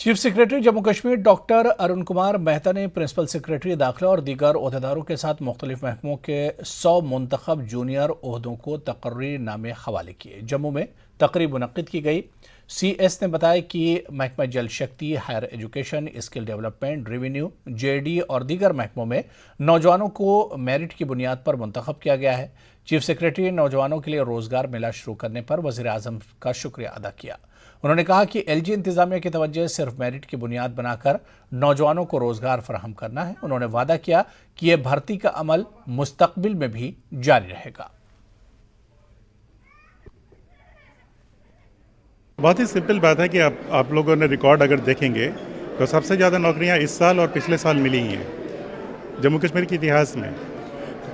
Chief secretary Jammu Kashmir doctor Arun Kumar Mehta ने principal secretary दाखिला और दीगर ओहदेदारों के साथ मुख्तलिफ महकमों के 100 मुंतखब जूनियर ओहदों को तकर्री नामे हवाले किए। जम्मू में तकरीब मुनक्किद की गई। CS ने बताया कि महकमा Jal Shakti, higher education, skill development, revenue, JD और दीगर महकमों में नौजवानों को मेरिट की बुनियाद पर मुंतखब किया गया है। चीफ सेक्रेटरी ने नौजवानों के लिए रोजगार मेला शुरू करने पर वज़ीर आज़म का शुक्रिया अदा किया। उन्होंने कहा कि LG इंतजामिया की तवज्जो सिर्फ मेरिट की बुनियाद बनाकर नौजवानों को रोजगार फराहम करना है। उन्होंने वादा किया कि यह भर्ती का अमल मुस्तकबिल में भी जारी रहेगा। बहुत ही सिंपल बात है कि आप लोगों ने रिकॉर्ड अगर देखेंगे तो सबसे ज़्यादा नौकरियां इस साल और पिछले साल मिली ही हैं जम्मू कश्मीर के इतिहास में।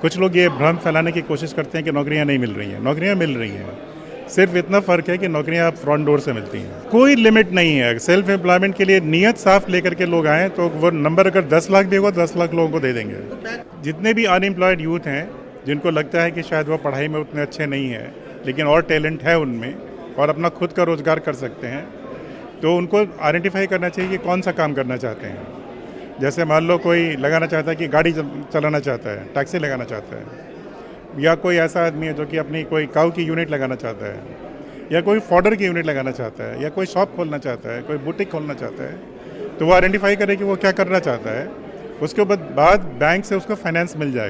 कुछ लोग ये भ्रम फैलाने की कोशिश करते हैं कि नौकरियां नहीं मिल रही हैं। नौकरियां मिल रही हैं, सिर्फ इतना फ़र्क है कि नौकरियां फ्रंट डोर से मिलती हैं। कोई लिमिट नहीं है। सेल्फ एम्प्लॉयमेंट के लिए नियत साफ लेकर के लोग आएँ तो वो नंबर अगर 10 लाख भी होगा 10 लाख लोगों को दे देंगे। जितने भी अनएम्प्लॉयड यूथ हैं जिनको लगता है कि शायद वो पढ़ाई में उतने अच्छे नहीं हैं लेकिन और टैलेंट है उनमें और अपना खुद का रोज़गार कर सकते हैं, तो उनको आइडेंटिफाई करना चाहिए कि कौन सा काम करना चाहते हैं। जैसे मान लो कोई लगाना चाहता है कि गाड़ी चलाना चाहता है, टैक्सी लगाना चाहता है, या कोई ऐसा आदमी है जो कि अपनी कोई काऊ की यूनिट लगाना चाहता है, या कोई फॉडर की यूनिट लगाना चाहता है, या कोई शॉप खोलना चाहता है, कोई बुटीक खोलना चाहता है, तो वो आइडेंटिफाई करे कि वो क्या करना चाहता है। उसके बाद बैंक से उसको फाइनेंस मिल जाएगा।